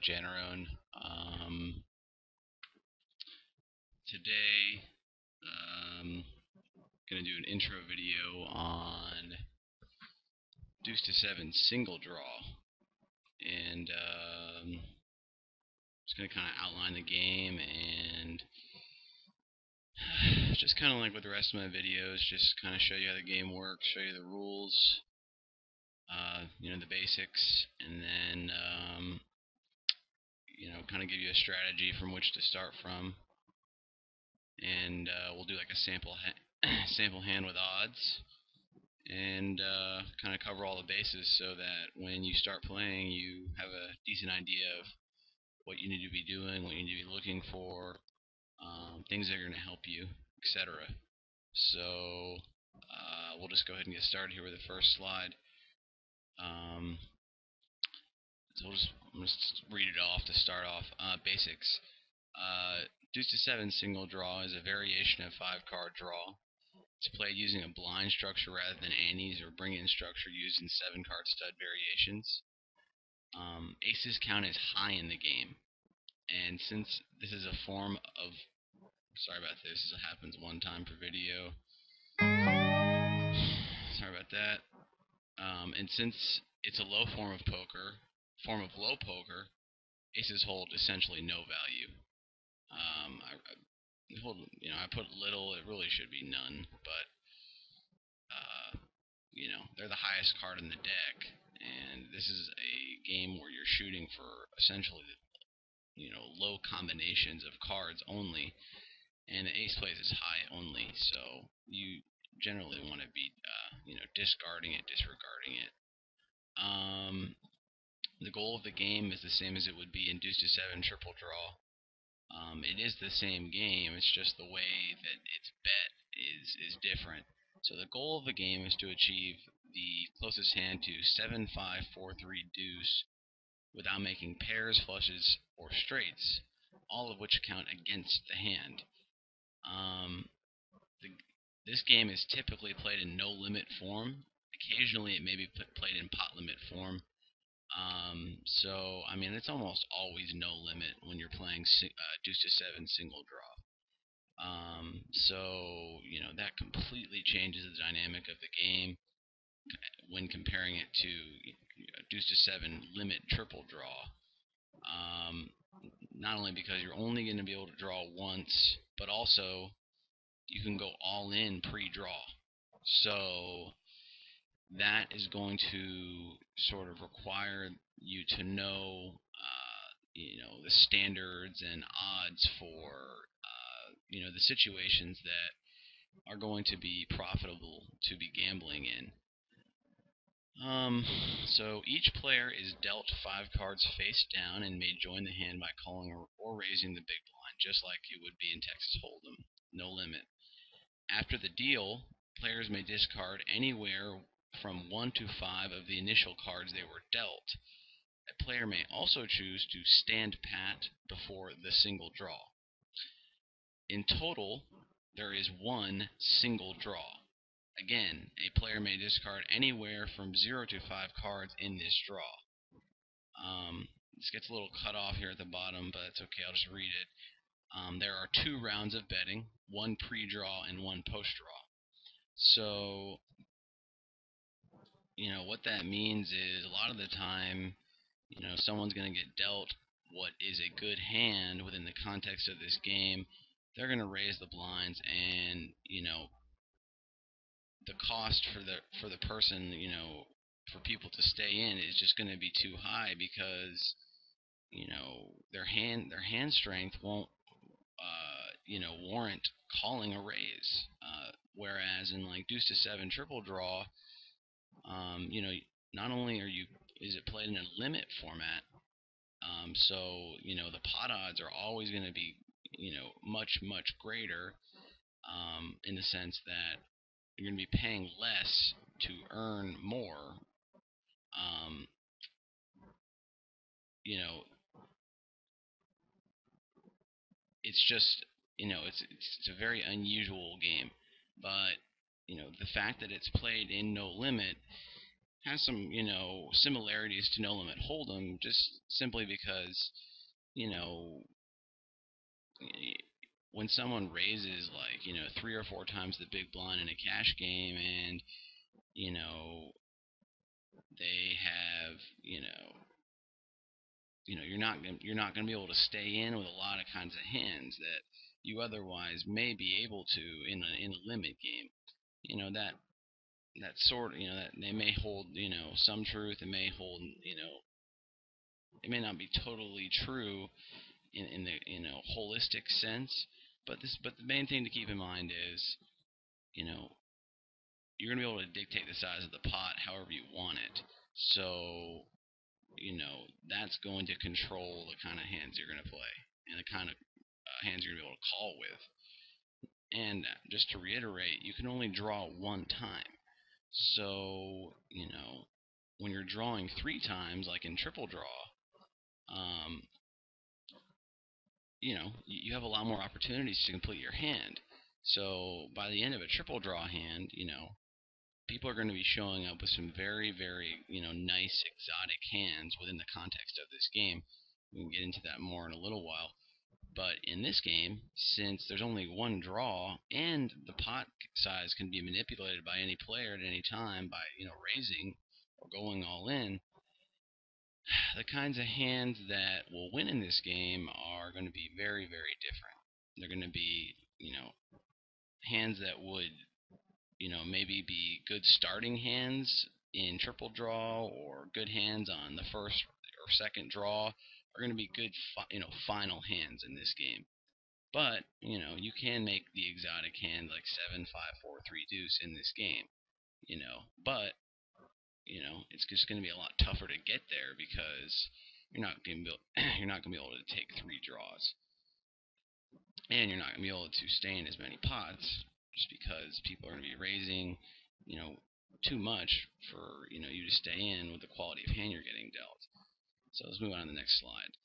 Janarone. Today, gonna do an intro video on Deuce to Seven single draw, and just gonna kind of outline the game and just kind of like with the rest of my videos, just kind of show you how the game works, show you the rules, the basics, and then kind of give you a strategy from which to start from. And we'll do like a sample hand with odds, and kind of cover all the bases so that when you start playing, you have a decent idea of what you need to be doing, what you need to be looking for, things that are going to help you, etc. So we'll just go ahead and get started here with the first slide. So I'm just read it off to start off. Basics. Deuce to Seven single draw is a variation of 5-card draw. It's played using a blind structure rather than antes or bring-in structure used in 7-card stud variations. Aces count as high in the game, and since this is a form of, sorry about this, it happens one time per video. Sorry about that. And since it's a low form of low poker, aces hold essentially no value. I put little. It really should be none, but they're the highest card in the deck, and this is a game where you're shooting for essentially low combinations of cards only, and the ace plays is high only, so you generally want to be discarding it, disregarding it. The goal of the game is the same as it would be in Deuce to Seven triple draw. It is the same game, it's just the way that it's bet is different. So the goal of the game is to achieve the closest hand to 7, 5, 4, 3 deuce without making pairs, flushes, or straights, all of which count against the hand. This game is typically played in no limit form. Occasionally it may be played in pot limit form. So it's almost always no limit when you're playing Deuce to Seven single draw. So that completely changes the dynamic of the game when comparing it to Deuce to Seven limit triple draw. Not only because you're only going to be able to draw once, but also you can go all in pre-draw. So that is going to sort of require you to know, the standards and odds for, the situations that are going to be profitable to be gambling in. So each player is dealt 5 cards face down and may join the hand by calling or raising the big blind, just like it would be in Texas Hold'em, no limit. After the deal, players may discard anywhere from 1 to 5 of the initial cards they were dealt. A player may also choose to stand pat before the single draw. In total, there is 1 single draw. Again, a player may discard anywhere from 0 to 5 cards in this draw. This gets a little cut off here at the bottom, but it's okay, I'll just read it. There are 2 rounds of betting, 1 pre-draw and 1 post-draw. So what that means is a lot of the time, someone's going to get dealt what is a good hand within the context of this game. They're going to raise the blinds, and the cost for the person, for people to stay in is just going to be too high because their hand strength won't warrant calling a raise. Whereas in like Deuce to Seven triple draw, not only is it played in a limit format, so the pot odds are always going to be much greater, in the sense that you're going to be paying less to earn more. It's just it's a very unusual game, but the fact that it's played in no limit has some, similarities to No Limit Hold'em, just simply because, you know, when someone raises like, 3 or 4 times the big blind in a cash game, and, you know, they have, you're not going to be able to stay in with a lot of kinds of hands that you otherwise may be able to in a limit game. That sort of, that they may hold, some truth. It may hold, it may not be totally true in the, holistic sense. But the main thing to keep in mind is, you know you're going to be able to dictate the size of the pot however you want it. So, that's going to control the kind of hands you're going to play and the kind of hands you're going to be able to call with. And just to reiterate, you can only draw one time. So, when you're drawing 3 times, like in triple draw, um, you have a lot more opportunities to complete your hand. So by the end of a triple draw hand, people are going to be showing up with some very, very, nice exotic hands within the context of this game. We can get into that more in a little while. But in this game, since there's only one draw and the pot size can be manipulated by any player at any time by, raising or going all in, the kinds of hands that will win in this game are going to be very, very different. They're going to be, hands that would, maybe be good starting hands in triple draw, or good hands on the first or second draw are going to be good, final hands in this game. But, you can make the exotic hand like 7, 5, 4, 3 deuce in this game, but, it's just going to be a lot tougher to get there because you're not going to be you're not going to be able to take 3 draws, and you're not going to be able to stay in as many pots just because people are going to be raising, too much for, you to stay in with the quality of hand you're getting dealt. So let's move on to the next slide.